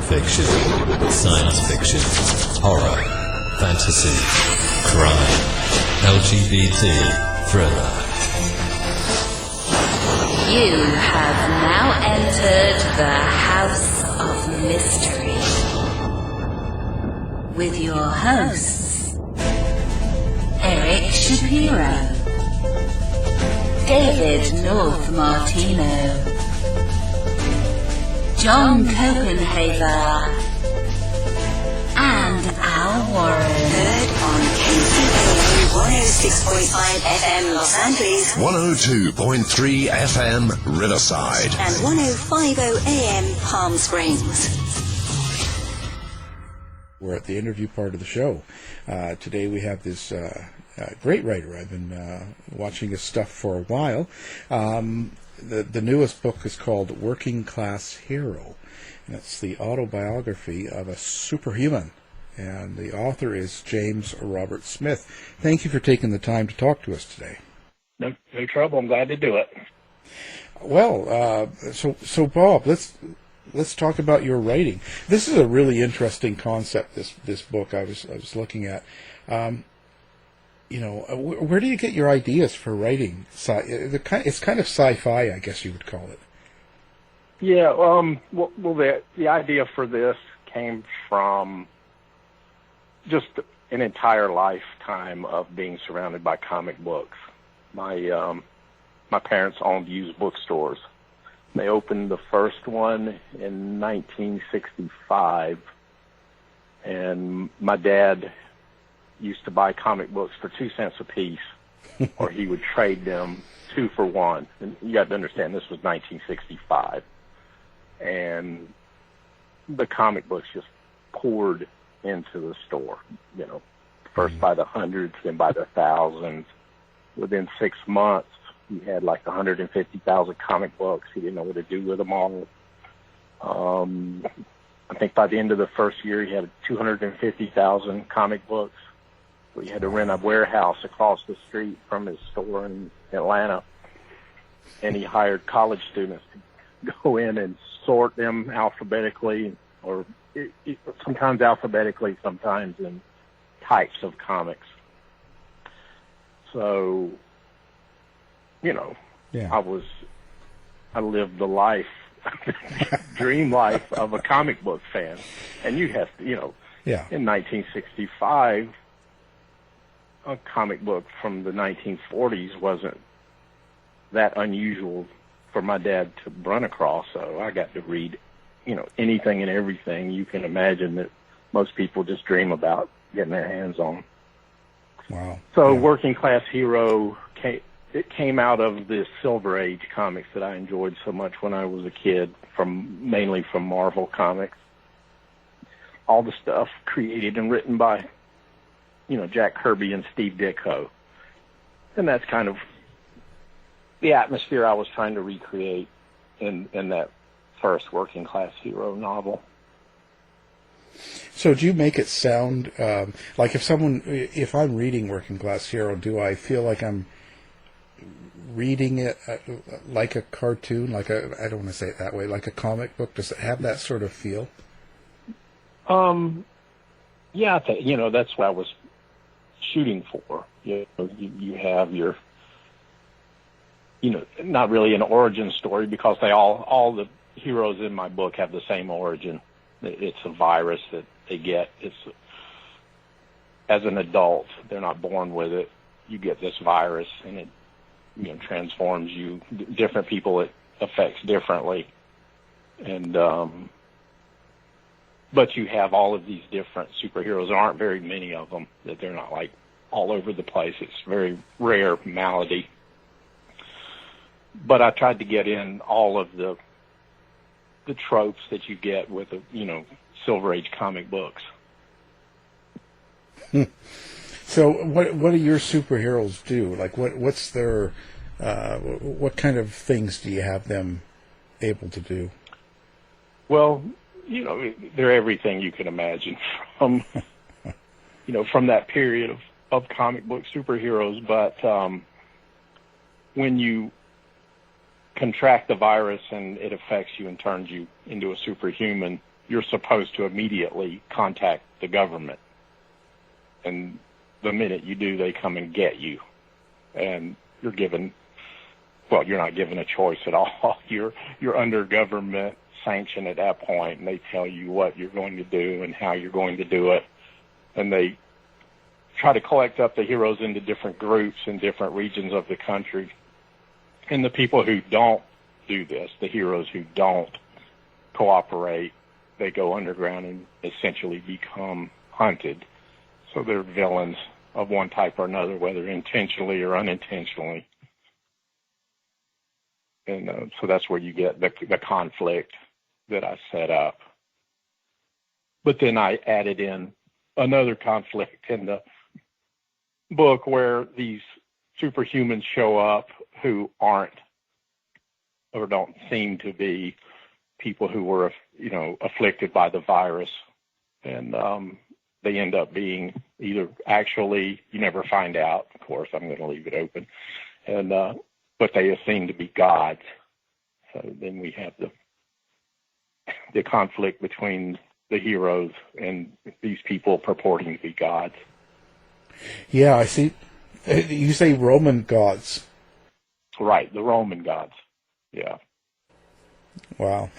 fiction, science fiction, horror, fantasy, crime, LGBT, thriller. You have now entered the House of Mystery with your hosts, Eric Shapiro, David North Martino, John Copenhaver, and Al Warren. Heard on KCAA 106.5 FM Los Angeles, 102.3 FM Riverside, and 105.0 AM Palm Springs. We're at the interview part of the show. Today we have this great writer. I've been watching his stuff for a while. The newest book is called Working Class Hero, and it's the autobiography of a superhuman. And the author is James Robert Smith. Thank you for taking the time to talk to us today. No trouble. I'm glad to do it. Well, so Bob, let's talk about your writing. This is a really interesting concept. This book I was looking at. Where do you get your ideas for writing? It's kind of sci-fi, I guess you would call it. Yeah. Well, the idea for this came from just an entire lifetime of being surrounded by comic books. My parents owned used bookstores. They opened the first one in 1965, and my dad used to buy comic books for 2 cents a piece, or he would trade them 2 for 1. And you got to understand, this was 1965, and the comic books just poured into the store. First by the hundreds, then by the thousands. Within 6 months, he had like 150,000 comic books. He didn't know what to do with them all. I think by the end of the first year, he had 250,000 comic books. So he had to rent a warehouse across the street from his store in Atlanta. And he hired college students to go in and sort them alphabetically, or sometimes alphabetically, sometimes in types of comics. So, I lived the life, dream life of a comic book fan. And you have to, in 1965, a comic book from the 1940s wasn't that unusual for my dad to run across. So I got to read, anything and everything you can imagine that most people just dream about getting their hands on. Wow. So Working Class Hero came out of the Silver Age comics that I enjoyed so much when I was a kid, mainly from Marvel Comics. All the stuff created and written by, Jack Kirby and Steve Ditko. And that's kind of the atmosphere I was trying to recreate in that first Working Class Hero novel. So do you make it sound like if I'm reading Working Class Hero, do I feel like I'm reading it like a cartoon, I don't want to say it that way, like a comic book? Does it have that sort of feel? Yeah, that's what I was shooting for. You have your, not really an origin story, because all the heroes in my book have the same origin. It's a virus that they get. As an adult, they're not born with it. You get this virus, and it, transforms you. Different people it affects differently. And, but you have all of these different superheroes. There aren't very many of them, that they're not like all over the place. It's a very rare malady. But I tried to get in all of the tropes that you get with Silver Age comic books. So what do your superheroes do? Like what's their what kind of things do you have them able to do? Well, they're everything you can imagine from from that period of comic book superheroes. But when you contract the virus and it affects you and turns you into a superhuman, you're supposed to immediately contact the government. And the minute you do, they come and get you. And you're given, well, you're not given a choice at all. You're under government sanction at that point, and they tell you what you're going to do and how you're going to do it. And they try to collect up the heroes into different groups in different regions of the country. And the people who don't do this, the heroes who don't cooperate, they go underground and essentially become hunted. So they're villains of one type or another, whether intentionally or unintentionally. And so that's where you get the conflict that I set up. But then I added in another conflict in the book where these superhumans show up who aren't or don't seem to be people who were, afflicted by the virus. And they end up being either actually, you never find out, of course, I'm going to leave it open, and but they seem to be gods. So then we have the conflict between the heroes and these people purporting to be gods. Yeah, I see. You say Roman gods. Right, the Roman gods. Yeah. Wow.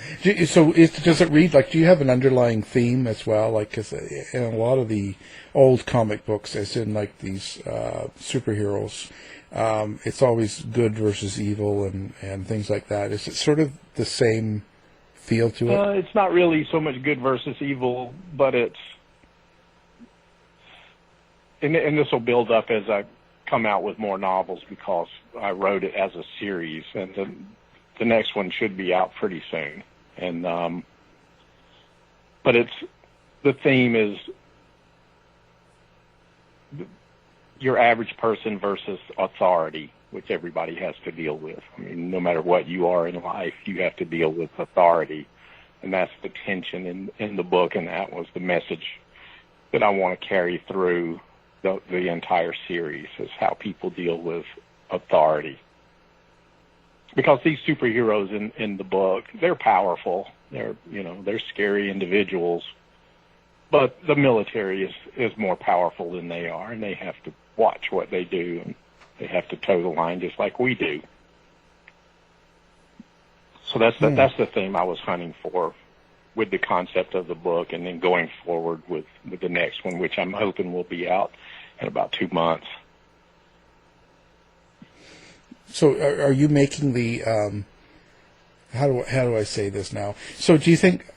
So does it read, like, do you have an underlying theme as well? Like, because in a lot of the old comic books, as in, like, these superheroes, it's always good versus evil and things like that. Is it sort of the same feel to it? It's not really so much good versus evil, but it's... And this will build up as I come out with more novels, because I wrote it as a series, and the next one should be out pretty soon. And but the theme is your average person versus authority, which everybody has to deal with. I mean, no matter what you are in life, you have to deal with authority, and that's the tension in the book, and that was the message that I want to carry through the entire series, is how people deal with authority. Because these superheroes in the book, they're powerful. They're scary individuals. But the military is more powerful than they are, and they have to watch what they do, and they have to toe the line just like we do. So that's the theme I was hunting for with the concept of the book, and then going forward with the next one, which I'm hoping will be out in about 2 months. So are you making the, how do I say this now? So do you think,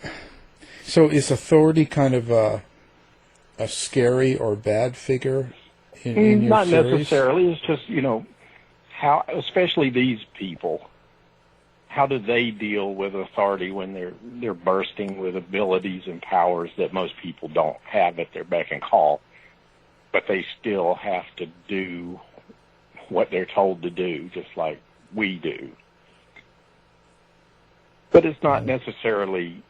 so is authority kind of a scary or bad figure in your Not series? necessarily. It's just, how, especially these people, how do they deal with authority when they're bursting with abilities and powers that most people don't have at their beck and call, but they still have to do what they're told to do, just like we do. But it's not necessarily,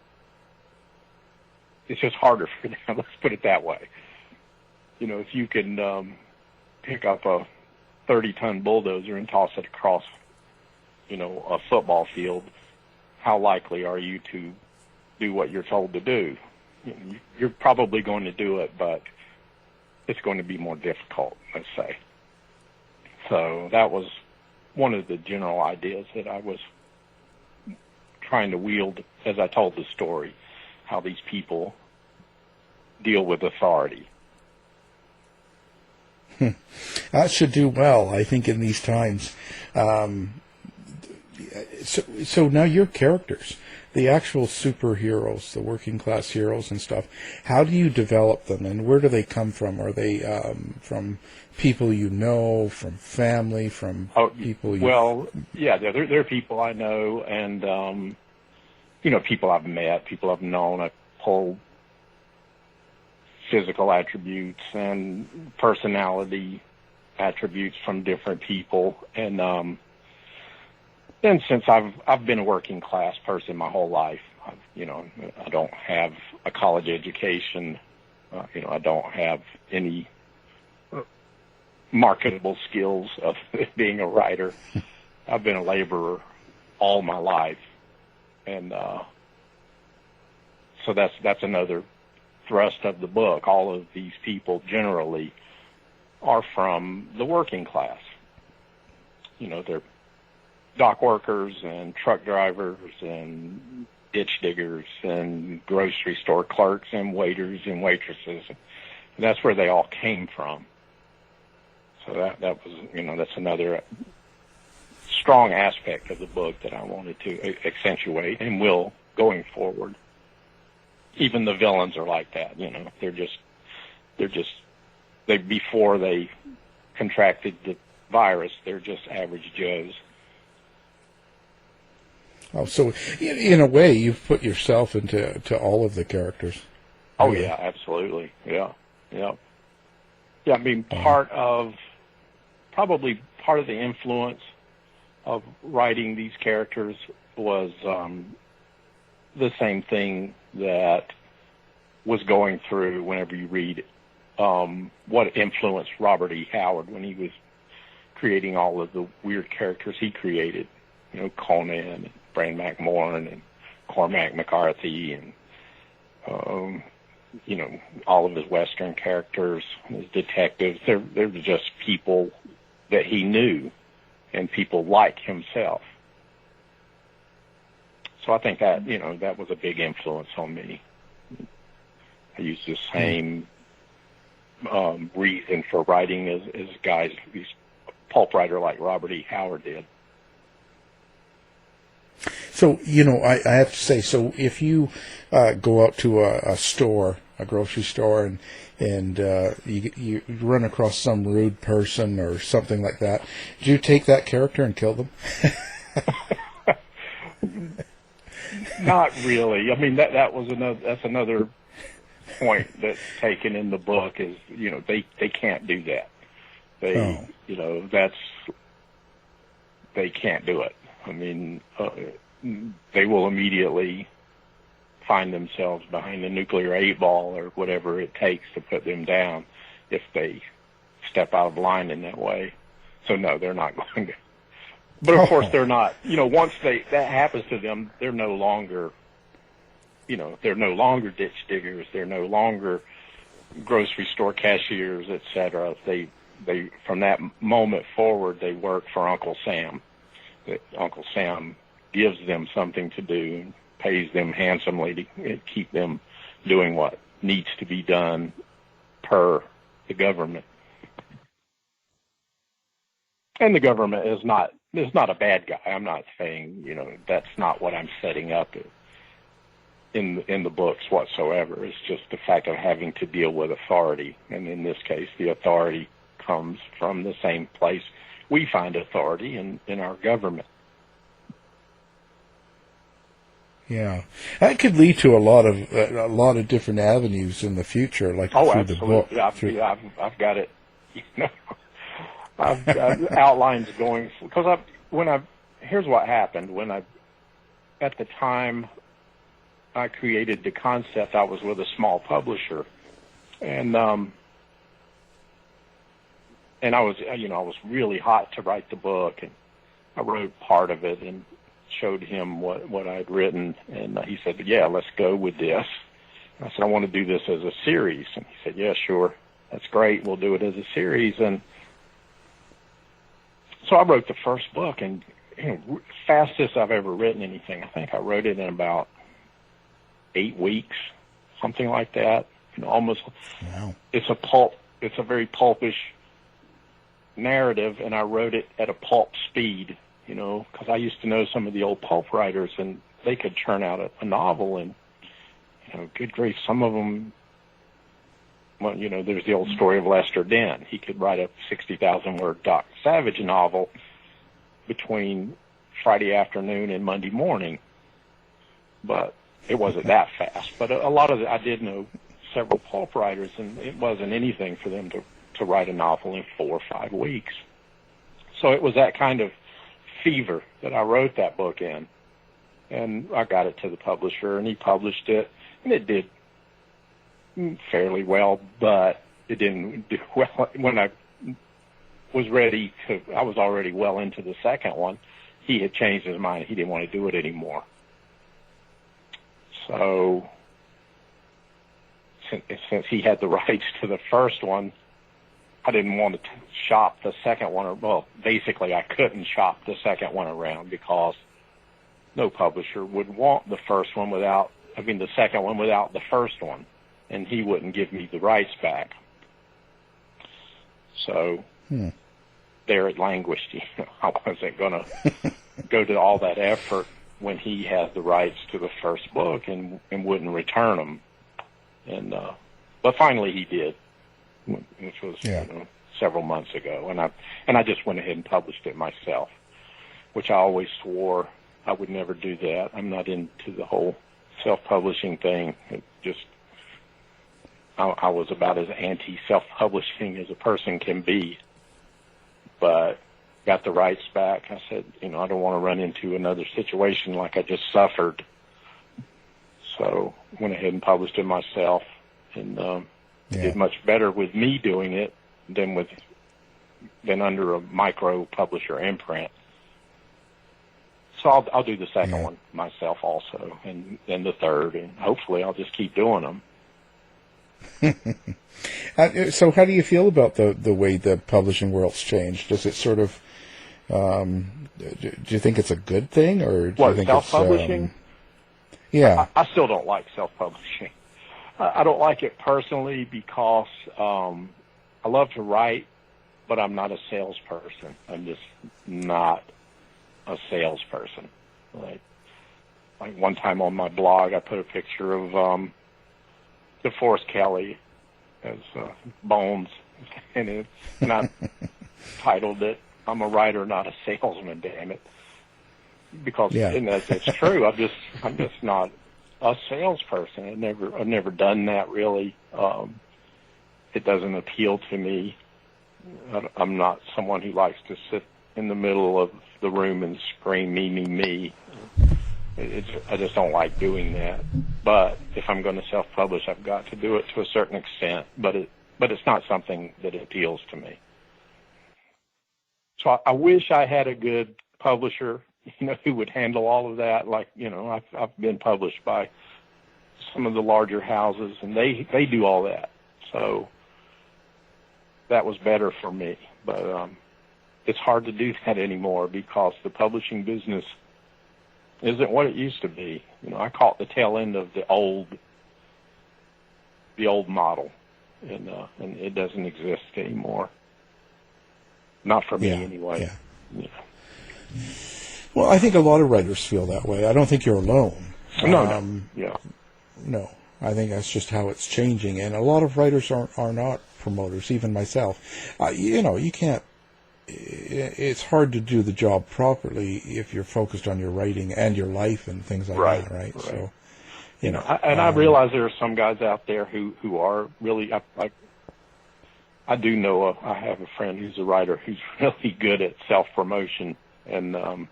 it's just harder for them, let's put it that way. If you can pick up a 30-ton bulldozer and toss it across, a football field, how likely are you to do what you're told to do? You're probably going to do it, but it's going to be more difficult, let's say. So that was one of the general ideas that I was trying to wield as I told the story, how these people deal with authority. That should do well, I think, in these times. So now your characters, the actual superheroes, the working class heroes and stuff, how do you develop them, and where do they come from? Are they from people you know, from family, from people you... Well, yeah, they're people I know, and, people I've met, people I've known. I pulled physical attributes and personality attributes from different people, and since I've been a working class person my whole life, I don't have a college education, I don't have any marketable skills of being a writer. I've been a laborer all my life, and So that's another thrust of the book. All of these people generally are from the working class. You know, they're dock workers and truck drivers and ditch diggers and grocery store clerks and waiters and waitresses. And that's where they all came from. So that was, you know, that's another strong aspect of the book that I wanted to accentuate and will going forward. Even the villains are like that, you know. They before they contracted the virus, they're just average Joes. Oh, so in a way, you've put yourself into all of the characters. Oh yeah, absolutely. Yeah. I mean, probably part of the influence of writing these characters was the same thing that was going through whenever you read what influenced Robert E. Howard when he was creating all of the weird characters he created. You know, Conan and Bran McMorn and Cormac McCarthy and, you know, all of his Western characters, his detectives. They're just people that he knew and people like himself. So I think that, you know, that was a big influence on me. I used the same reason for writing as guys, these pulp writer like Robert E. Howard did. So, you know, I have to say, so if you go out to a store, a grocery store, and you run across some rude person or something like that, do you take that character and kill them? Not really. I mean, that's another point that's taken in the book is, you know, they can't do that. You know, they can't do it. I mean, they will immediately find themselves behind the nuclear 8-ball or whatever it takes to put them down if they step out of line in that way. So no, they're not going to. But of course they're not, you know, once that happens to them, they're no longer, you know, they're no longer ditch diggers, they're no longer grocery store cashiers, etc. They from that moment forward, they work for Uncle Sam. Uncle Sam gives them something to do, and pays them handsomely to keep them doing what needs to be done per the government. And the government is not a bad guy. I'm not saying, you know, that's not what I'm setting up in the books whatsoever. It's just the fact of having to deal with authority. And in this case, the authority comes from the same place we find authority in our government. Yeah, that could lead to a lot of different avenues in the future, like through absolutely. the book. I've got it. You know, I've got outlines going because here's what happened at the time I created the concept. I was with a small publisher, and I was really hot to write the book, and I wrote part of it and showed him what I'd written, and he said, "Yeah, let's go with this." And I said, "I want to do this as a series," and he said, "Yeah, sure, that's great. We'll do it as a series." And so I wrote the first book, and fastest I've ever written anything. I think I wrote it in about 8 weeks, something like that. You know, almost. Wow. It's a very pulpish narrative, and I wrote it at a pulp speed. You know, because I used to know some of the old pulp writers, and they could churn out a novel, and, you know, good grief, some of them, well, you know, there's the old story of Lester Dent. He could write a 60,000-word Doc Savage novel between Friday afternoon and Monday morning, but it wasn't that fast. But a lot of I did know several pulp writers, and it wasn't anything for them to write a novel in 4 or 5 weeks. So it was that kind of fever that I wrote that book in, and I got it to the publisher, and he published it, and it did fairly well, but it didn't do well. When I was ready I was already well into the second one. He had changed his mind. He didn't want to do it anymore. So since he had the rights to the first one, I didn't want to shop the second one. Well, basically, I couldn't shop the second one around because no publisher would want the second one without the first one, and he wouldn't give me the rights back. So there it languished. I wasn't going to go to all that effort when he had the rights to the first book and wouldn't return them. And but finally he did, which was several months ago, and I just went ahead and published it myself, which I always swore I would never do that. I'm not into the whole self-publishing thing. It just I was about as anti-self-publishing as a person can be, but got the rights back. I said, I don't want to run into another situation like I just suffered. So went ahead and published it myself, and did much better with me doing it than under a micro publisher imprint. So I'll do the second one myself also, and then the third, and hopefully I'll just keep doing them. So how do you feel about the way the publishing world's changed? Does it sort of, do you think it's a good thing, or do you think self-publishing? Yeah. I still don't like self-publishing. I don't like it personally because I love to write, but I'm not a salesperson. I'm just not a salesperson. Like one time on my blog, I put a picture of DeForest Kelley as Bones, and I titled it, "I'm a writer, not a salesman, damn it." Because and it's true. I'm just not a salesperson. I've never done that really. It doesn't appeal to me. I'm not someone who likes to sit in the middle of the room and scream me. I just don't like doing that. But if I'm going to self-publish, I've got to do it to a certain extent. But it's not something that appeals to me. So I wish I had a good publisher, who would handle all of that. Like, I've been published by some of the larger houses, and they do all that. So that was better for me. But it's hard to do that anymore because the publishing business isn't what it used to be. I caught the tail end of the old model, and it doesn't exist anymore. Not for me anyway. Yeah. Well, I think a lot of writers feel that way. I don't think you're alone. No, I think that's just how it's changing, and a lot of writers are not promoters. Even myself, you can't. It's hard to do the job properly if you're focused on your writing and your life and things like that, right? So, I realize there are some guys out there who are really like. I do know I have a friend who's a writer who's really good at self-promotion, and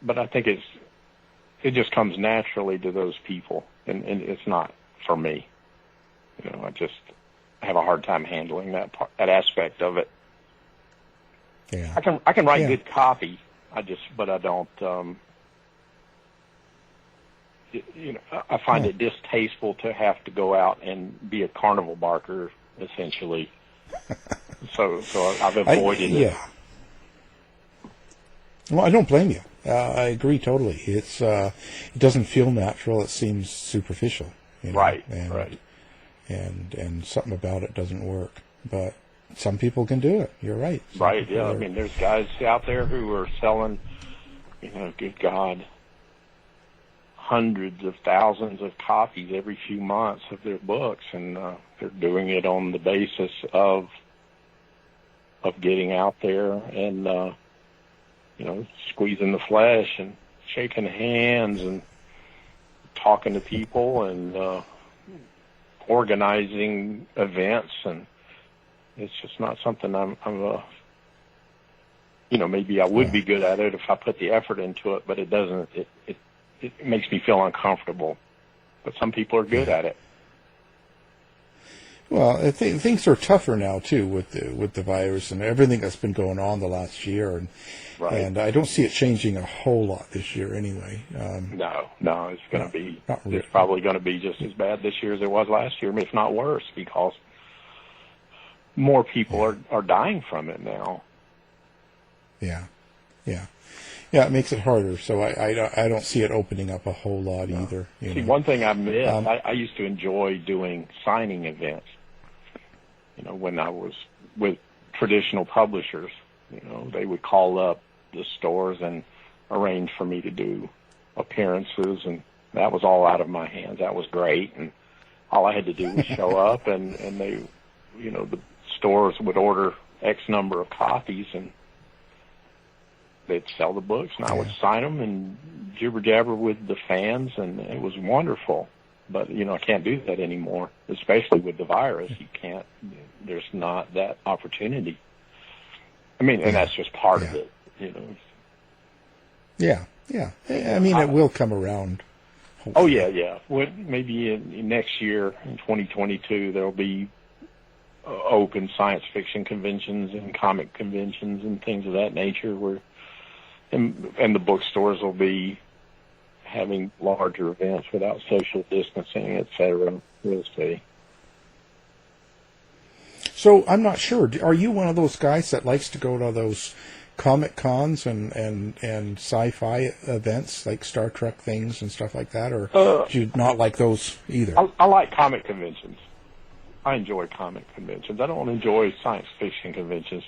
but I think it just comes naturally to those people, and it's not for me. I just have a hard time handling that aspect of it. Yeah. I can write good copy. But I don't. I find it distasteful to have to go out and be a carnival barker, essentially. so I've avoided it. Yeah. Well, I don't blame you. I agree totally. It's it doesn't feel natural. It seems superficial. Right. And something about it doesn't work. But some people can do it. You're right. Right. Yeah. I mean, there's guys out there who are selling, good God, hundreds of thousands of copies every few months of their books, and they're doing it on the basis of getting out there and squeezing the flesh and shaking hands and talking to people and organizing events, and it's just not something I'm maybe I would be good at it if I put the effort into it, but it doesn't. It makes me feel uncomfortable. But some people are good at it. Well, things are tougher now too with the virus and everything that's been going on the last year, Right. and I don't see it changing a whole lot this year anyway. No, it's going to be. Not really. It's probably going to be just as bad this year as it was last year, if not worse, because more people are dying from it now. Yeah. It makes it harder. So I don't see it opening up a whole lot either. See, one thing I miss, I used to enjoy doing signing events. When I was with traditional publishers, they would call up the stores and arrange for me to do appearances, and that was all out of my hands. That was great, and all I had to do was show up, and they, the stores would order X number of copies, and they'd sell the books, and I would sign them and jibber-jabber with the fans, and it was wonderful. But, I can't do that anymore, especially with the virus. You can't, there's not that opportunity. I mean, and that's just part of it, Yeah. I mean, it will come around. Hopefully. Oh, yeah. Well, maybe in next year, in 2022, there'll be open science fiction conventions and comic conventions and things of that nature where, and the bookstores will be having larger events without social distancing, et cetera. We'll see. So I'm not sure. Are you one of those guys that likes to go to those Comic Cons and sci-fi events like Star Trek things and stuff like that, or do you not like those either? I like comic conventions. I enjoy comic conventions. I don't enjoy science fiction conventions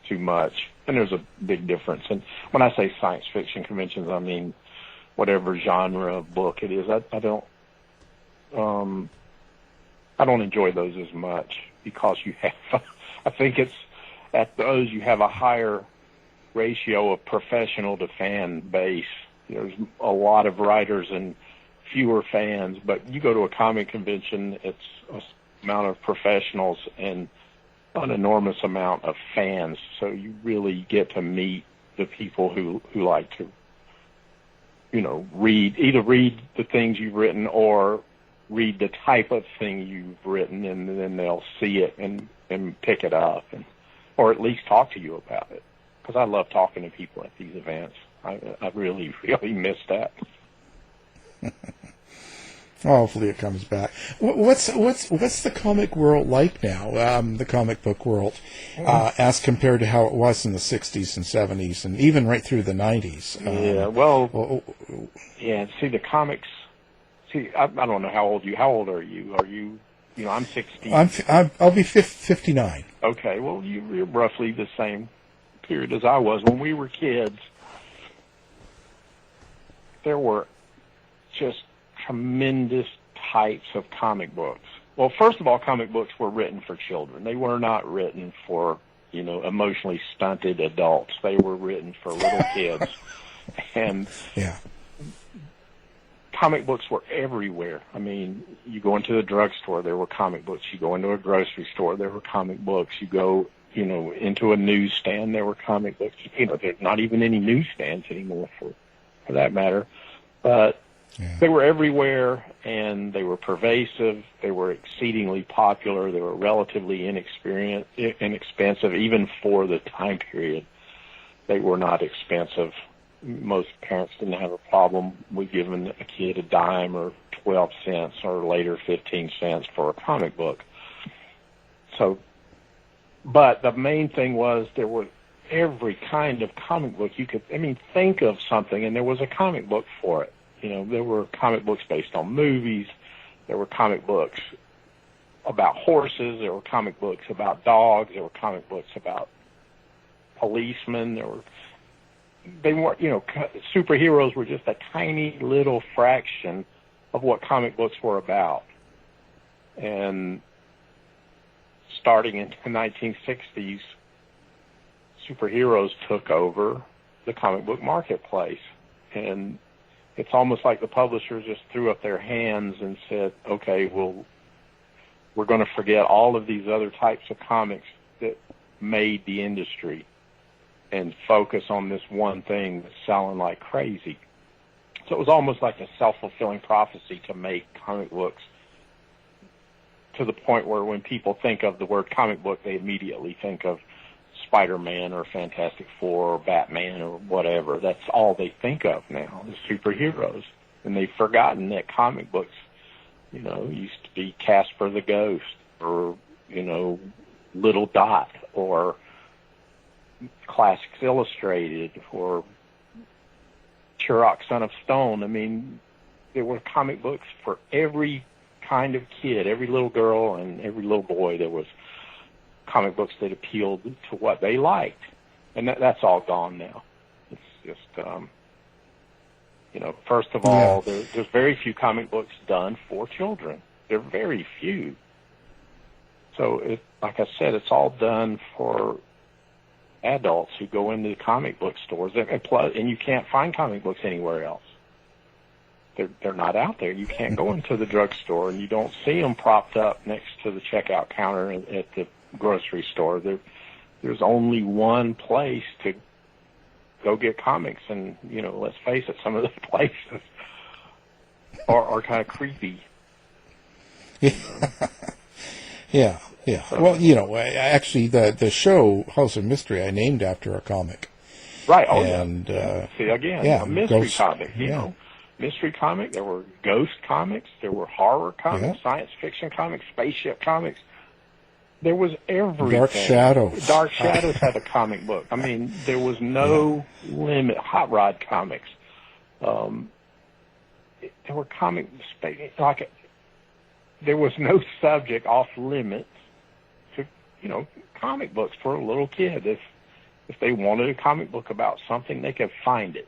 too much, and there's a big difference. And when I say science fiction conventions, I mean whatever genre of book it is. I don't enjoy those as much because you have. I think it's at those you have a higher ratio of professional to fan base. There's a lot of writers and fewer fans, but you go to a comic convention, it's a amount of professionals and an enormous amount of fans. So you really get to meet the people who like to, either read the things you've written or read the type of thing you've written, and then they'll see it and pick it up, or at least talk to you about it. Because I love talking to people at these events. I really, really miss that. Hopefully it comes back. What's the comic world like now? The comic book world, as compared to how it was in the '60s and '70s, and even right through the '90s. See, the comics. See, I don't know how old you. How old are you? Are you? I'm 60. I'll be 59. Okay, well, you're roughly the same period as I was when we were kids. There were just tremendous types of comic books. Well, first of all, comic books were written for children. They were not written for, emotionally stunted adults. They were written for little kids. And comic books were everywhere. I mean, you go into the drugstore, there were comic books. You go into a grocery store, there were comic books. You go, into a newsstand, there were comic books. There's not even any newsstands anymore for that matter. But they were everywhere, and they were pervasive. They were exceedingly popular. They were relatively inexpensive, even for the time period. They were not expensive. Most parents didn't have a problem with giving a kid a dime or 12 cents or later 15 cents for a comic book. So, but the main thing was there was every kind of comic book you could, think of something, and there was a comic book for it. There were comic books based on movies. There were comic books about horses. There were comic books about dogs. There were comic books about policemen. Superheroes were just a tiny little fraction of what comic books were about. And starting in the 1960s, superheroes took over the comic book marketplace. And it's almost like the publishers just threw up their hands and said, okay, well, we're going to forget all of these other types of comics that made the industry and focus on this one thing that's selling like crazy. So it was almost like a self-fulfilling prophecy to make comic books to the point where when people think of the word comic book, they immediately think of Spider-Man or Fantastic Four or Batman or whatever. That's all they think of now, the superheroes. And they've forgotten that comic books, used to be Casper the Ghost or, Little Dot or Classics Illustrated or Turok Son of Stone. I mean, there were comic books for every kind of kid, every little girl and every little boy. There was comic books that appealed to what they liked, and that's all gone now. It's just, first of all, there's very few comic books done for children. There are very few. So, like I said, it's all done for adults who go into the comic book stores, and you can't find comic books anywhere else. They're not out there. You can't go into the drugstore, and you don't see them propped up next to the checkout counter at the grocery store. There's only one place to go get comics, and let's face it, some of those places are kind of creepy. Yeah. Well, actually, the show House of Mystery I named after a comic. Right. And see, again, a mystery comic. Mystery comic. There were ghost comics. There were horror comics, science fiction comics, spaceship comics. There was everything. Dark Shadows. Dark Shadows had a comic book. I mean, there was no limit. Hot Rod comics. There were comics there was no subject off limits to, comic books for a little kid. If they wanted a comic book about something, they could find it,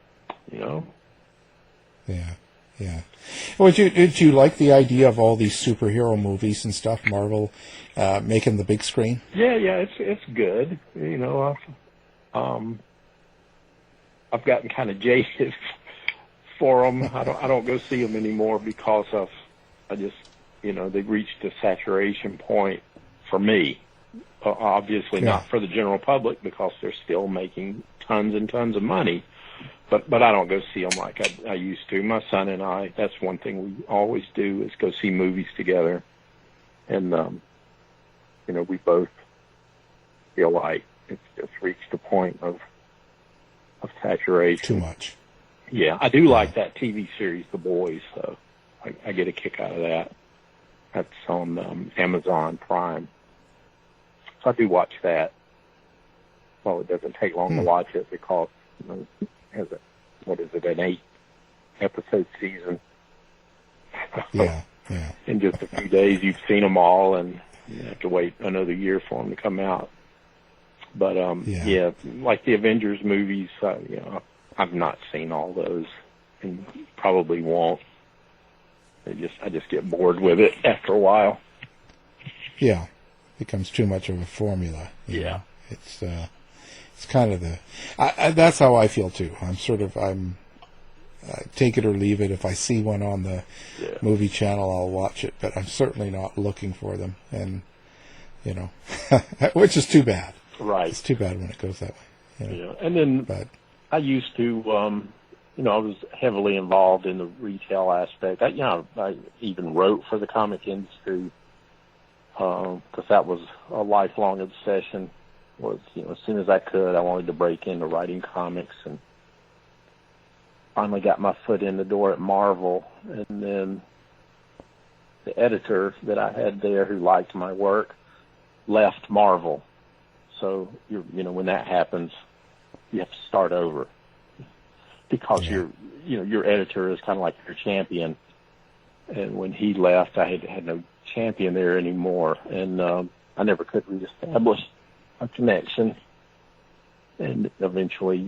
Yeah. Well, did you like the idea of all these superhero movies and stuff, Marvel making the big screen? Yeah, it's good. I've gotten kind of jaded for them. I don't go see them anymore because they've reached a saturation point for me. Obviously not for the general public because they're still making tons and tons of money. But I don't go see them like I used to. My son and I, that's one thing we always do is go see movies together. And, we both feel like it's just reached a point of saturation. Too much. Yeah, I do like that TV series, The Boys, so I get a kick out of that. That's on Amazon Prime. So I do watch that. Well, it doesn't take long to watch it because it has an 8-episode season. Yeah. In just a few days, you've seen them all, and you have to wait another year for them to come out. But, like the Avengers movies, I've not seen all those and probably won't. I just get bored with it after a while. Yeah. Becomes too much of a formula. Yeah. It's kind of that's how I feel too. I'm take it or leave it. If I see one on the movie channel, I'll watch it, but I'm certainly not looking for them. And, which is too bad. Right. It's too bad when it goes that way. Yeah. And then I used to, I was heavily involved in the retail aspect. I even wrote for the comic industry because that was a lifelong obsession. As soon as I could, I wanted to break into writing comics, and finally got my foot in the door at Marvel. And then the editor that I had there who liked my work left Marvel. So when that happens, you have to start over because your editor is kind of like your champion. And when he left, I had no champion there anymore, and I never could reestablish a connection. And eventually,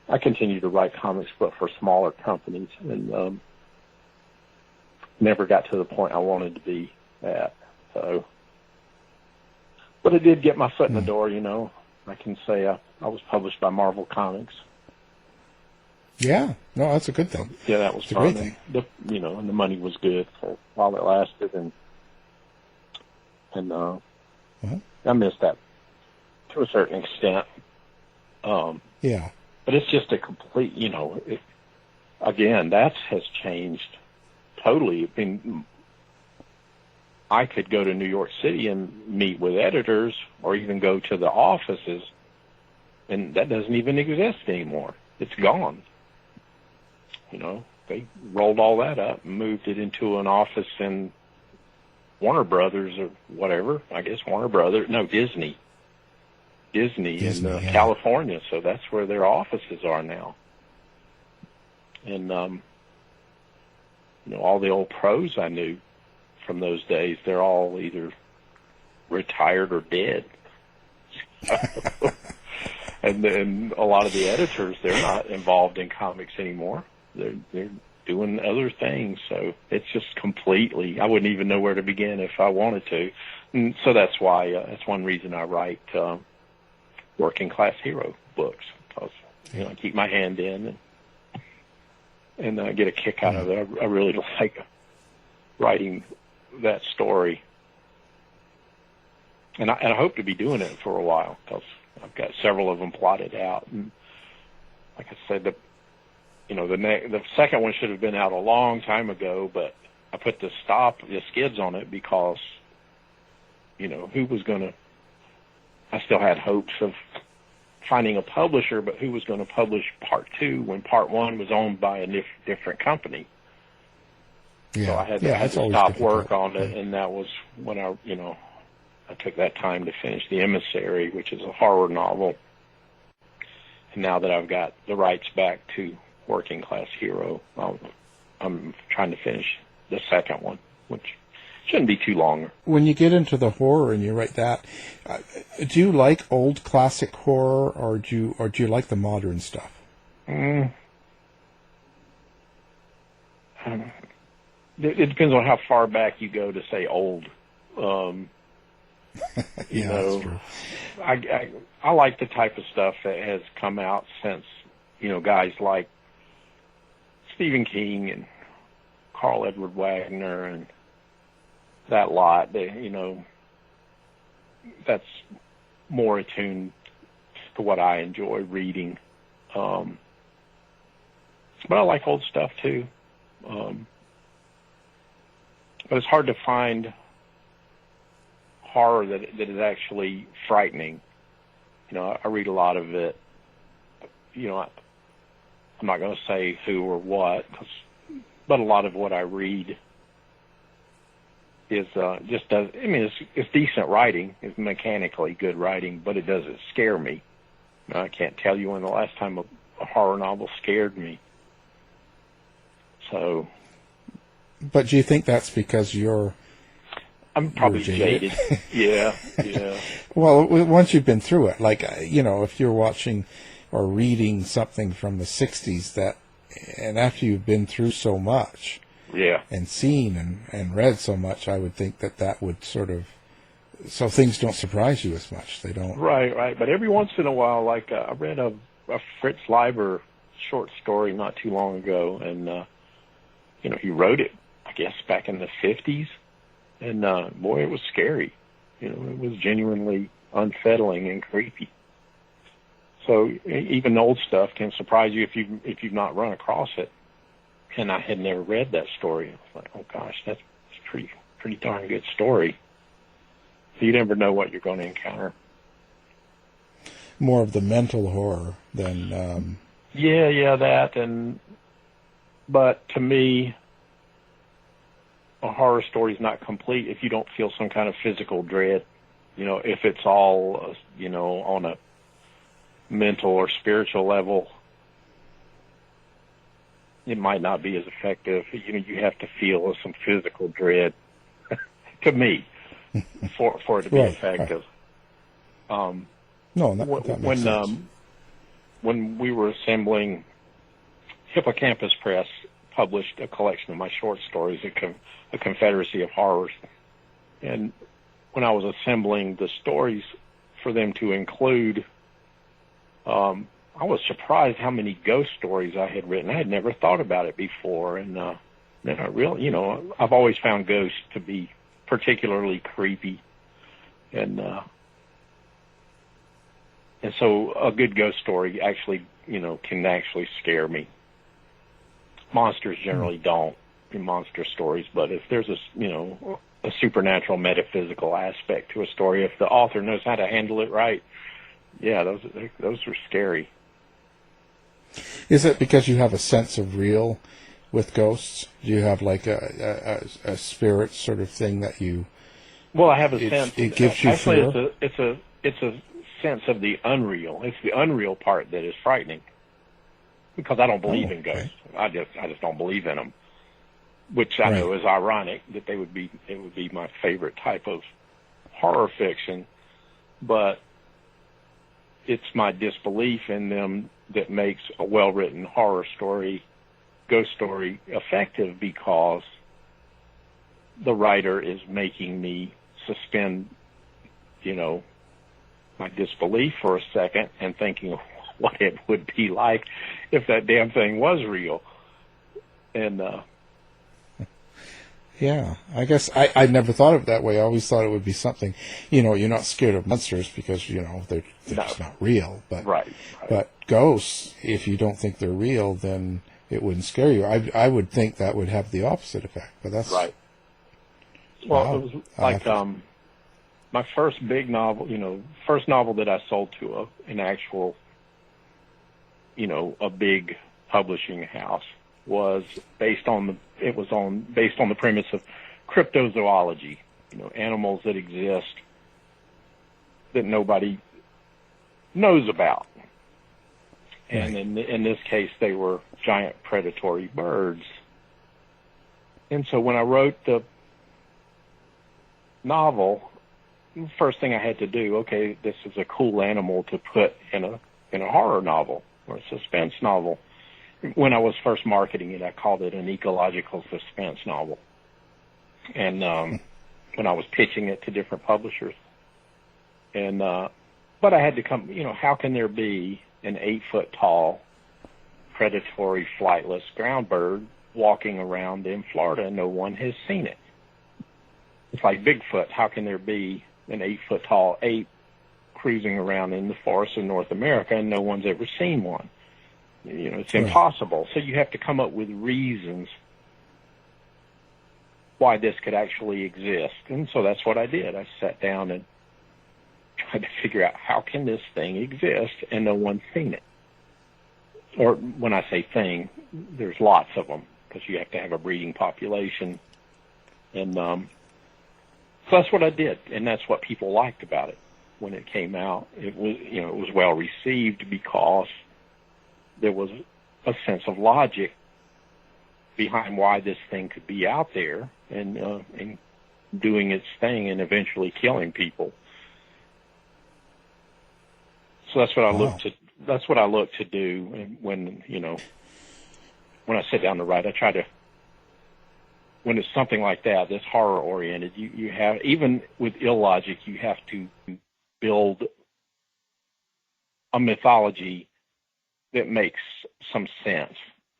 I continued to write comics, but for smaller companies, and never got to the point I wanted to be at. So, but it did get my foot in the door. I can say I was published by Marvel Comics. Yeah, no, that's a good thing. Yeah, that was fun. A great thing. And the money was good for while it lasted, and I missed that to a certain extent. But it's just a complete, again, that has changed totally. I mean, I could go to New York City and meet with editors or even go to the offices, and that doesn't even exist anymore. It's gone. They rolled all that up and moved it into an office in Warner Brothers or whatever. I guess Warner Brothers. No, Disney in California. So that's where their offices are now. And, all the old pros I knew from those days, they're all either retired or dead. And then a lot of the editors, they're not involved in comics anymore. They're doing other things. So it's just completely, I wouldn't even know where to begin if I wanted to. And so that's why, that's one reason I write working class hero books, because I keep my hand in and get a kick out of it. I really like writing that story, and I hope to be doing it for a while, because I've got several of them plotted out. And like I said, the second one should have been out a long time ago, but I put the skids on it because who was going to? I still had hopes of finding a publisher, but who was going to publish part 2 when part 1 was owned by a different company? Yeah. So I had to stop work on it, and that was when I took that time to finish The Emissary, which is a horror novel. And now that I've got the rights back to Working Class Hero, I'm trying to finish the second one, which shouldn't be too long. When you get into the horror and you write that, do you like old classic horror, or do you like the modern stuff? It depends on how far back you go to say old. That's true. I like the type of stuff that has come out since, guys like Stephen King and Carl Edward Wagner and that lot. That's more attuned to what I enjoy reading. But I like old stuff too. But it's hard to find horror that is actually frightening. I read a lot of it. I'm not going to say who or what, but a lot of what I read is it's decent writing. It's mechanically good writing, but it doesn't scare me. I can't tell you when the last time a horror novel scared me. So. But do you think that's because I'm probably jaded. Yeah. Well, once you've been through it, like, if you're watching or reading something from the 60s and after you've been through so much, and seen and read so much, I would think that would sort of, so things don't surprise you as much. They don't. Right. But every once in a while, like I read a Fritz Leiber short story not too long ago, and he wrote it, I guess, back in the 50s, and boy, it was scary. It was genuinely unsettling and creepy. So even old stuff can surprise you if you've not run across it. And I had never read that story. I was like, oh gosh, that's pretty darn good story. So you never know what you're going to encounter. More of the mental horror than. That. But to me, a horror story is not complete if you don't feel some kind of physical dread. If it's all, on a mental or spiritual level, it might not be as effective. You have to feel some physical dread, to me, for it to be effective. Right. That makes sense. When we were assembling, Hippocampus Press published a collection of my short stories, A Confederacy of Horrors. And when I was assembling the stories for them to include, I was surprised how many ghost stories I had written. I had never thought about it before, and then I really, I've always found ghosts to be particularly creepy, and so a good ghost story actually, can actually scare me. Monsters generally don't in monster stories, but if there's a supernatural metaphysical aspect to a story. If the author knows how to handle it right, yeah, those are scary. Is it because you have a sense of real with ghosts? Do you have like a spirit sort of thing that you? Well, I have a sense. It gives you actually, fear? it's a sense of the unreal. It's the unreal part that is frightening, because I don't believe in ghosts. I just don't believe in them, which I know is ironic that it would be my favorite type of horror fiction, but it's my disbelief in them that makes a well-written horror story, ghost story, effective, because the writer is making me suspend, my disbelief for a second and thinking of what it would be like if that damn thing was real. And yeah, I guess I never thought of it that way. I always thought it would be something, you're not scared of monsters because, they're just not real. But, right. But ghosts, if you don't think they're real, then it wouldn't scare you. I would think that would have the opposite effect, but that's... Right. Well, wow. It was like my first big novel, first novel that I sold to an actual, a big publishing house was based on the premise of cryptozoology, animals that exist that nobody knows about. And in this case, they were giant predatory birds. And so when I wrote the novel, the first thing I had to do, okay, this is a cool animal to put in a horror novel or a suspense novel. When I was first marketing it, I called it an ecological suspense novel. And when I was pitching it to different publishers, and but I had to come, how can there be an 8-foot tall, predatory, flightless ground bird walking around in Florida and no one has seen it? It's like Bigfoot. How can there be an 8-foot tall ape cruising around in the forests of North America and no one's ever seen one? It's impossible. So you have to come up with reasons why this could actually exist. And so that's what I did. I sat down and tried to figure out, how can this thing exist and no one's seen it? Or when I say thing, there's lots of them, because you have to have a breeding population. And so that's what I did, and that's what people liked about it when it came out. It was, it was well received because there was a sense of logic behind why this thing could be out there and doing its thing and eventually killing people. So that's what I look to. That's what I look to do. And when when I sit down to write, I try to. When it's something like that, that's horror oriented, you have, even with illogic, you have to build a mythology that makes some sense.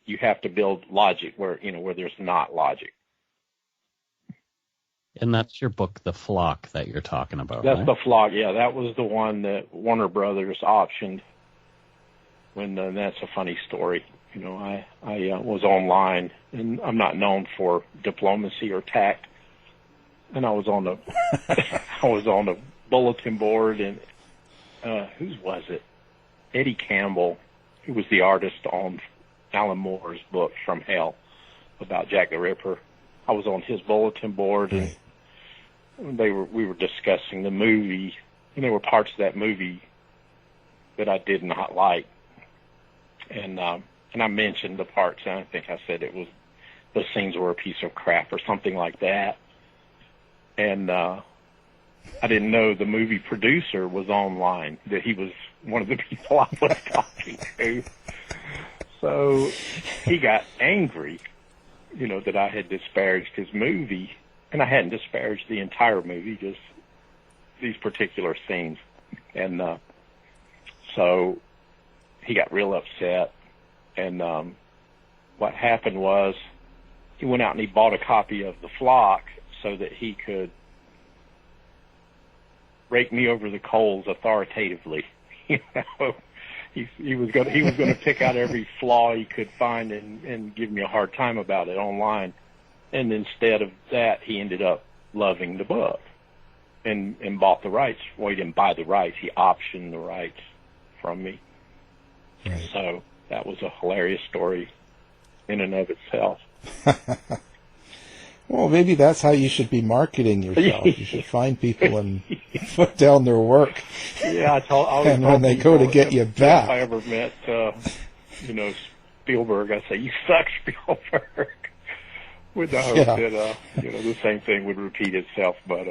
You have to build logic where there's not logic. And that's your book, The Flock, that you're talking about, That's right? The Flock, yeah. That was the one that Warner Brothers optioned. That's a funny story. I was online, and I'm not known for diplomacy or tact. And I was on the bulletin board, and whose was it? Eddie Campbell, who was the artist on Alan Moore's book From Hell about Jack the Ripper. I was on his bulletin board, and we were discussing the movie, and there were parts of that movie that I did not like, and I mentioned the parts, and I think I said those scenes were a piece of crap or something like that, and I didn't know the movie producer was online, that he was one of the people I was talking to. So he got angry, that I had disparaged his movie, and I hadn't disparaged the entire movie, just these particular scenes. And so he got real upset, and what happened was he went out and he bought a copy of The Flock so that he could rake me over the coals authoritatively. He was going to pick out every flaw he could find and give me a hard time about it online. And instead of that, he ended up loving the book and bought the rights. Well, he didn't buy the rights. He optioned the rights from me. Right. So that was a hilarious story in and of itself. Well, maybe that's how you should be marketing yourself. You should find people and put down their work. Yeah, and when they go to get you back. If I ever met, Spielberg, I'd say, "You suck, Spielberg," with the hope that, the same thing would repeat itself. But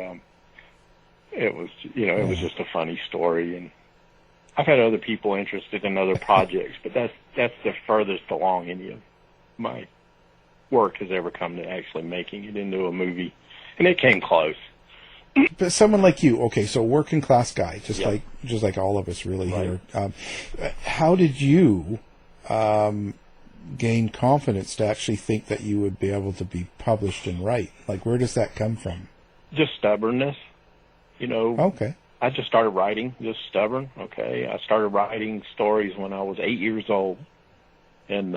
it was, it was just a funny story. And I've had other people interested in other projects, but that's the furthest along any of my work has ever come to actually making it into a movie, and it came close. But someone like you, okay, so working class guy, just like all of us really right. here. How did you gain confidence to actually think that you would be able to be published and write? Like, where does that come from? Just stubbornness, Okay. I just started writing, just stubborn. Okay, I started writing stories when I was 8 years old, and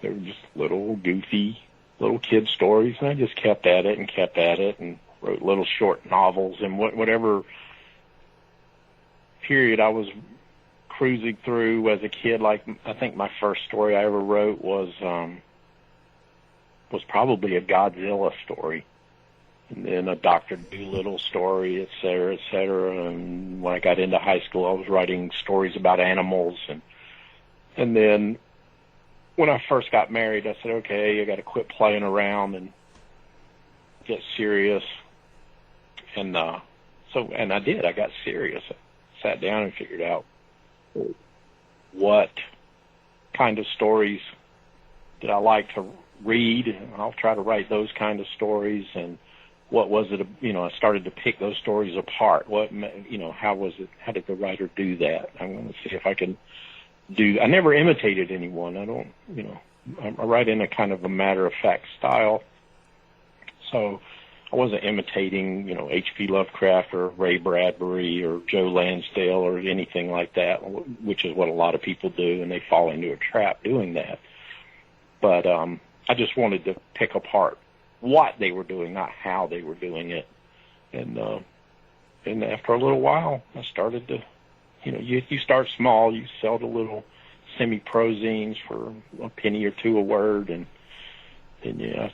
they were just little goofy little kid stories, and I just kept at it and wrote little short novels and whatever period I was cruising through as a kid. Like, I think my first story I ever wrote was probably a Godzilla story, and then a Dr. Dolittle story, et cetera, et cetera. And when I got into high school, I was writing stories about animals, and then when I first got married, I said, okay, I got to quit playing around and get serious. And and I did. I got serious. I sat down and figured out what kind of stories did I like to read, and I'll try to write those kind of stories. And what was it? I started to pick those stories apart. How was it? How did the writer do that? I'm going to see if I can. I never imitated anyone. I don't, I write in a kind of a matter-of-fact style. So I wasn't imitating, H.P. Lovecraft or Ray Bradbury or Joe Lansdale or anything like that, which is what a lot of people do, and they fall into a trap doing that. But I just wanted to pick apart what they were doing, not how they were doing it. And after a little while, I started to, you start small. You sell the little semi-pro-zines for a penny or two a word, and I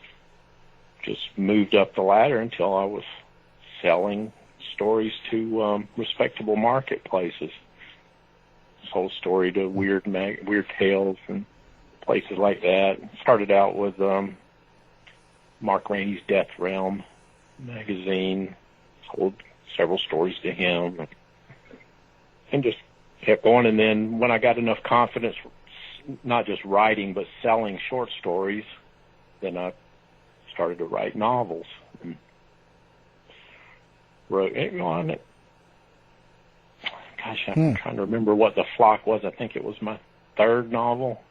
just moved up the ladder until I was selling stories to respectable marketplaces. Sold story to Weird Tales and places like that. Started out with Mark Rainey's Death Realm magazine. Sold several stories to him. And just kept going. And then when I got enough confidence, not just writing, but selling short stories, then I started to write novels. And wrote on it. Gosh, I'm trying to remember what The Flock was. I think it was my third novel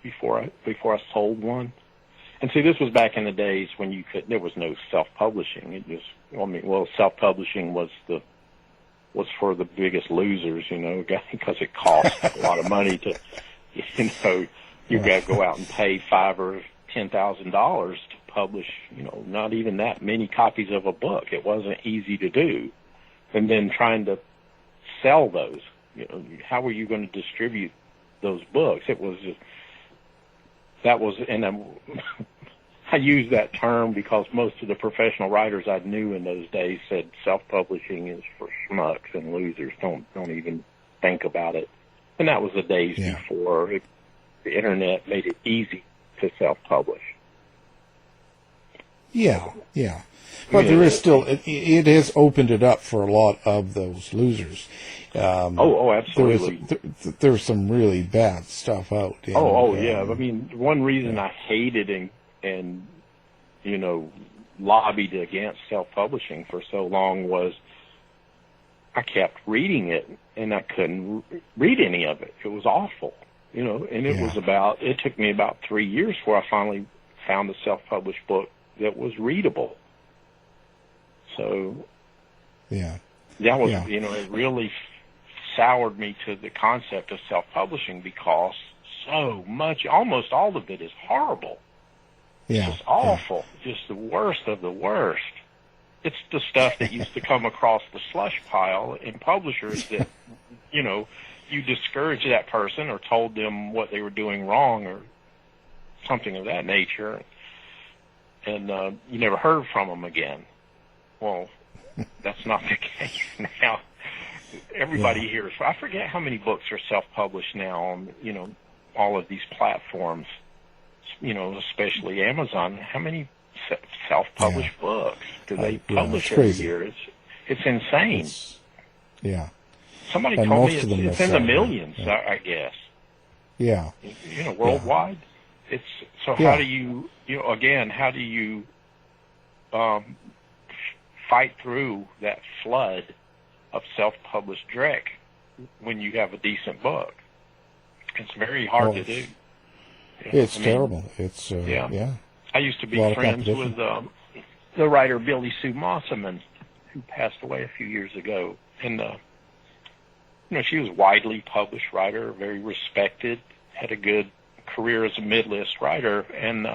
before I sold one. And see, this was back in the days when there was no self-publishing. Self-publishing was for the biggest losers, because it cost a lot of money to, you got to go out and pay $5,000 or $10,000 to publish, not even that many copies of a book. It wasn't easy to do. And then trying to sell those, how were you going to distribute those books? It was just, I use that term because most of the professional writers I knew in those days said self-publishing is for schmucks and losers. Don't even think about it. And that was the days before the internet made it easy to self-publish. Yeah. But there is still, it has opened it up for a lot of those losers. Absolutely. There's some really bad stuff out. Yeah. I mean, one reason I hated and lobbied against self-publishing for so long was I kept reading it and I couldn't read any of it. It was awful, and it took me about 3 years before I finally found a self-published book that was readable. So, that was, it really soured me to the concept of self-publishing because so much, almost all of it is horrible. Yeah. It's just awful. Just the worst of the worst. It's the stuff that used to come across the slush pile in publishers that, you discouraged that person or told them what they were doing wrong or something of that nature, and you never heard from them again. Well, that's not the case now. Everybody hears. I forget how many books are self-published now on, all of these platforms, especially Amazon. How many self-published books do they publish every year? It's insane. Yeah. Somebody And told me most of them it's are in the self, millions, yeah. I guess. Yeah. Worldwide. It's so. How do you, again? How do you fight through that flood of self-published dreck when you have a decent book? It's very hard to do. It's terrible. It's yeah. I used to be friends with the writer Billy Sue Mosselman, who passed away a few years ago, and she was a widely published writer, very respected, had a good career as a mid-list writer, and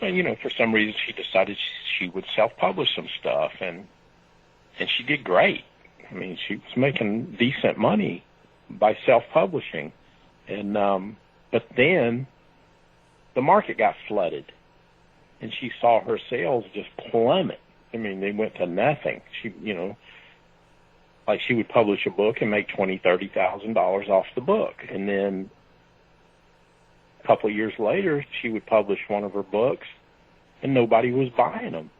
for some reason she decided she would self-publish some stuff, and she did great. I mean, she was making decent money by self-publishing, and but then the market got flooded, and she saw her sales just plummet. I mean, they went to nothing. She, like she would publish a book and make $20,000-$30,000 off the book, and then a couple of years later, she would publish one of her books, and nobody was buying them.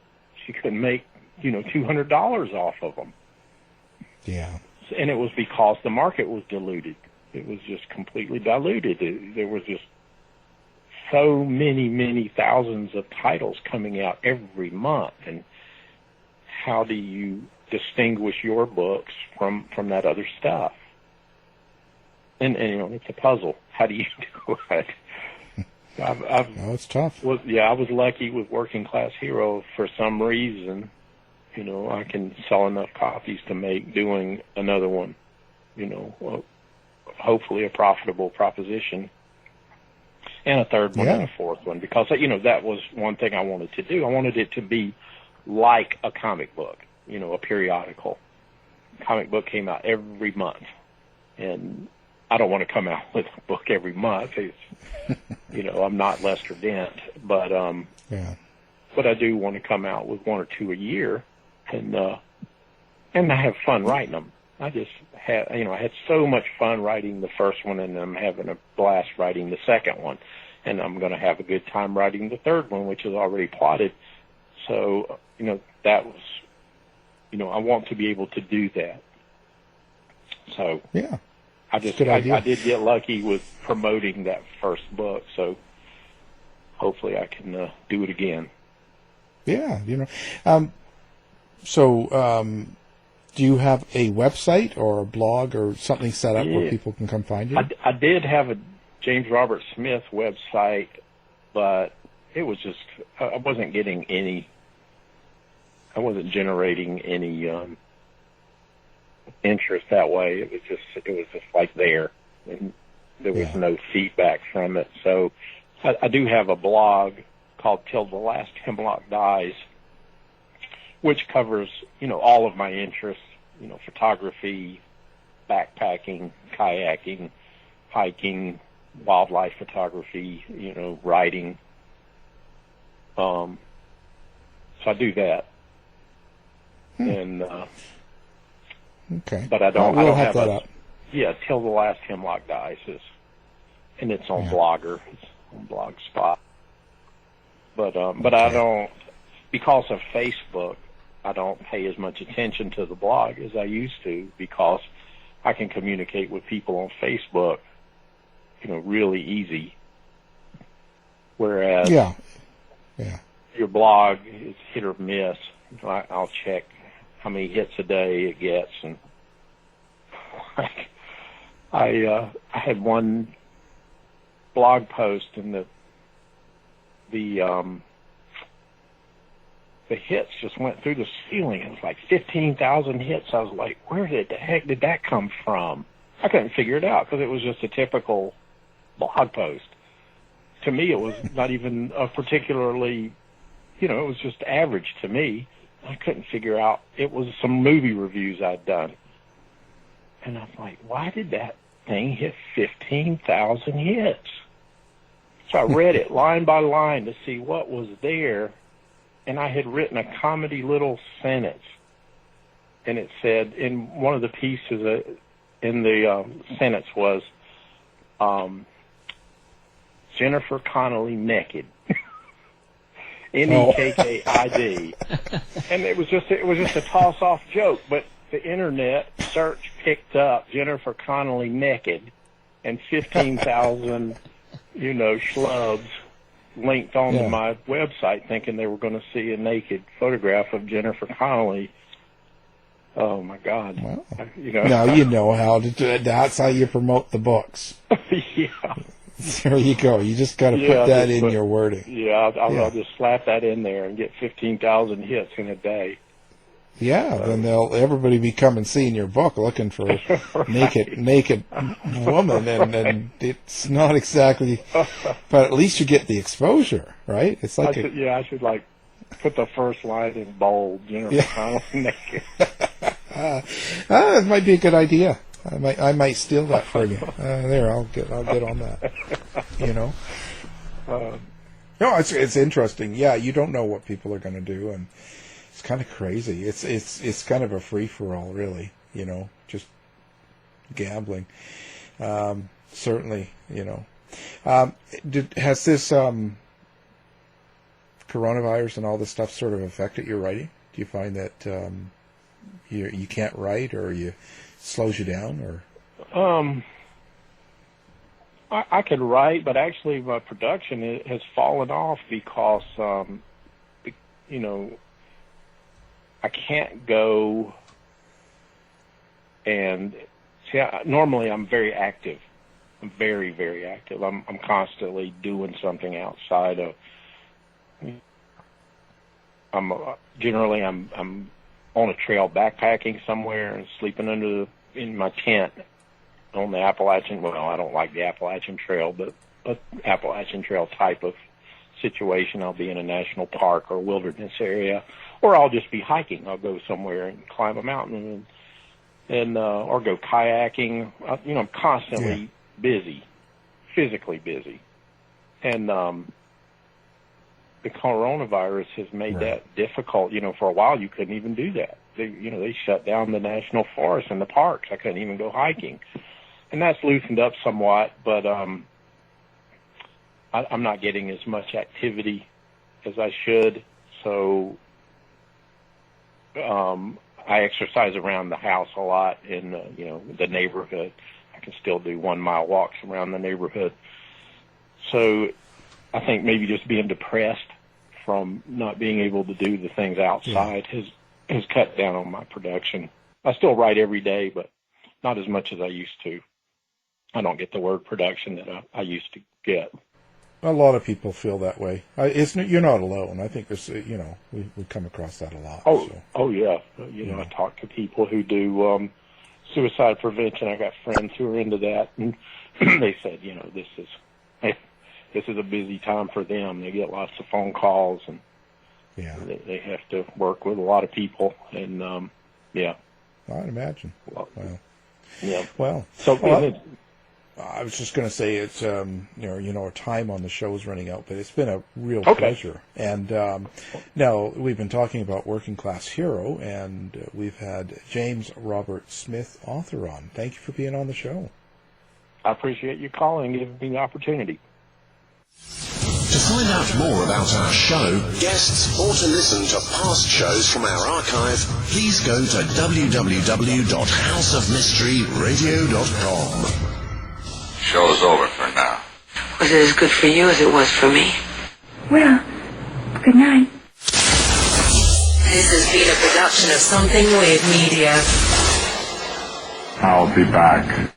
She couldn't make, $200 off of them. Yeah. And it was because the market was diluted. It was just completely diluted. There was just so many thousands of titles coming out every month, and how do you distinguish your books from that other stuff? And it's a puzzle. How do you do it? It's tough. I was lucky with Working Class Hero. For some reason, I can sell enough copies to make doing another one, hopefully a profitable proposition, and a third one and a fourth one, because, that was one thing I wanted to do. I wanted it to be like a comic book, a periodical. Comic book came out every month, and I don't want to come out with a book every month. It's, I'm not Lester Dent, but I do want to come out with one or two a year, and I have fun writing them. I just had, I had so much fun writing the first one, and I'm having a blast writing the second one, and I'm going to have a good time writing the third one, which is already plotted. So, that was, I want to be able to do that. So, yeah, I did get lucky with promoting that first book, so hopefully I can do it again. Yeah, do you have a website or a blog or something set up where people can come find you? I did have a James Robert Smith website, but it was just, I wasn't generating any interest that way. It was just like there, and there was no feedback from it. So I do have a blog called Till the Last Hemlock Dies, which covers, all of my interests, photography, backpacking, kayaking, hiking, wildlife photography, writing. So I do that. And, okay. But I don't, we'll I don't have that up. Yeah, Till the Last Hemlock Dies and it's on Blogger. It's on Blogspot. But I don't, because of Facebook, I don't pay as much attention to the blog as I used to, because I can communicate with people on Facebook, really easy. Whereas your blog is hit or miss. I'll check how many hits a day it gets, and I had one blog post, and the hits just went through the ceiling. It was like 15,000 hits. I was like, where the heck did that come from? I couldn't figure it out, because it was just a typical blog post. to me, it was not even a particularly, it was just average to me. I couldn't figure out. It was some movie reviews I'd done. And I'm like, why did that thing hit 15,000 hits? So I read it line by line to see what was there, and I had written a comedy little sentence. And it said, in one of the pieces in the sentence was, Jennifer Connelly naked. Nekkid. And it was just a toss-off joke, but the internet search picked up Jennifer Connelly naked, and 15,000, schlubs linked onto my website thinking they were going to see a naked photograph of Jennifer Connelly. Oh my God! Well, now you know how to do it. That's how you promote the books. Yeah. There you go. You just got to put that in your wording. Yeah, I'll just slap that in there and get 15,000 hits in a day. Yeah, then everybody be coming seeing your book looking for a right. naked woman, and it's not exactly. But at least you get the exposure, right? It's like I should put the first line in bold. Jennifer Connelly naked. That might be a good idea. I might steal that from you. There, I'll get on that. No, it's interesting. Yeah, you don't know what people are going to do, and it's kind of crazy. It's kind of a free for all, really. Just gambling. Certainly, has this coronavirus and all this stuff sort of affected your writing? Do you find that you can't write, or you slows you down, or? I could write, but actually my production has fallen off because, I can't go and see. Normally, I'm very active. I'm very, very active. I'm constantly doing something outside of. I'm on a trail backpacking somewhere and sleeping in my tent on the Appalachian. Well, I don't like the Appalachian Trail, but Appalachian Trail type of situation. I'll be in a national park or wilderness area, or I'll just be hiking. I'll go somewhere and climb a mountain and or go kayaking. I'm constantly busy, physically busy, and the coronavirus has made that difficult. For a while you couldn't even do that. They shut down the national forests and the parks. I couldn't even go hiking, and that's loosened up somewhat. But I'm not getting as much activity as I should. So I exercise around the house a lot in the neighborhood. I can still do 1 mile walks around the neighborhood. So I think maybe just being depressed from not being able to do the things outside has cut down on my production. I still write every day, but not as much as I used to. I don't get the word production that I used to get. A lot of people feel that way. You're not alone. I think there's, we come across that a lot. Oh yeah. I talk to people who do suicide prevention. I got friends who are into that, and they said, this is a busy time for them. They get lots of phone calls, and they have to work with a lot of people, and I'd imagine. Well, yeah. Well, I was just going to say it's our time on the show is running out, but it's been a real pleasure. And now we've been talking about Working Class Hero, and we've had James Robert Smith, author, on. Thank you for being on the show. I appreciate you calling and giving me the opportunity. To find out more about our show, guests, or to listen to past shows from our archive, please go to www.houseofmysteryradio.com. Show's over for now. Was it as good for you as it was for me? Well, good night. This has been a production of Something Weird Media. I'll be back.